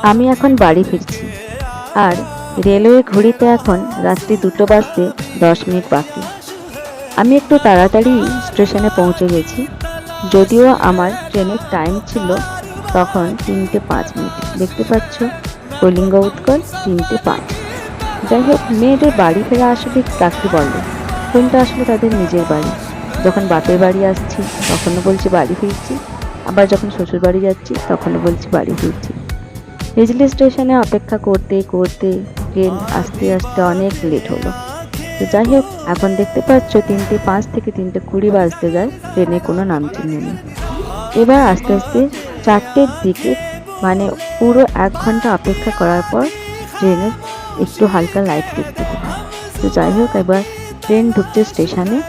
আমি এখন বাড়ি ফিরছি, আর রেলওয়ে ঘড়িতে এখন রাত্রি 2টো বাজতে 10 মিনিট বাকি। আমি একটু তাড়াতাড়ি স্টেশনে পৌঁছে গেছি, যদিও আমার ট্রেনের টাইম ছিল তখন 3টে 5 মিনিট। দেখতে পাচ্ছ, কলিঙ্গ উৎকল 3টে 5। যাই হোক, মেয়েদের বাড়ি ফেরা আসলে কাকে বলে? কোনটা আসলে তাদের নিজের বাড়ি? যখন বাপের বাড়ি আসছি তখনও বলছি বাড়ি ফিরছি, আবার যখন শ্বশুর বাড়ি যাচ্ছি তখনও বলছি বাড়ি ফিরছি। হিজলি স্টেশনে অপেক্ষা করতে করতে ট্রেন আসতে আসতে অনেক লেট হলো। তো যাই হোক, এখন দেখতে পাচ্ছ 3টে 5 থেকে 3টে 20 বাজতে যায়, ট্রেনে কোনো নামচিহ্ন নেই। এবার আস্তে আস্তে 4টের দিকে, মানে পুরো 1 ঘন্টা অপেক্ষা করার পর ট্রেনের একটু হালকা লাইট দেখতে পেলাম। তো যাই হোক, এবার ট্রেন ঢুকছে স্টেশনে,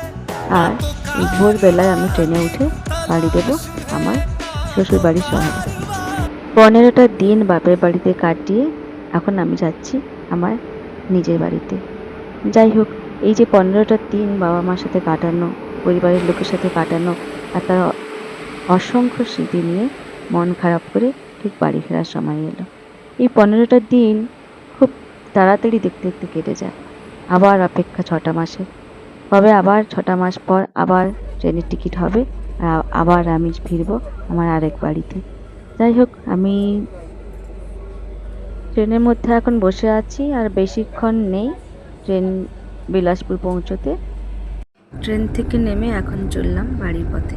আর এই ভোরবেলায় আমি ট্রেনে উঠে বাড়ি দেবো আমার শ্বশুর বাড়ির শহরে। 15টা দিন বাপের বাড়িতে কাটিয়ে এখন আমি যাচ্ছি আমার নিজের বাড়িতে। যাই হোক, এই যে 15টা দিন বাবা মার সাথে কাটানো, পরিবারের লোকের সাথে কাটানো, আর তার অসংখ্য স্মৃতি নিয়ে মন খারাপ করে ঠিক বাড়ি ফেরার সময় এলো। এই 15টা দিন খুব তাড়াতাড়ি দেখতে দেখতে কেটে যায়। আবার অপেক্ষা 6টা মাসের, কবে আবার 6টা মাস পর আবার ট্রেনের টিকিট হবে, আর আবার আমি ফিরবো আমার আরেক বাড়িতে। যাই হোক, আমি ট্রেনের মধ্যে এখন বসে আছি, আর বেশিক্ষণ নেই ট্রেন বিলাসপুর পৌঁছতে। ট্রেন থেকে নেমে এখন চললাম বাড়ির পথে।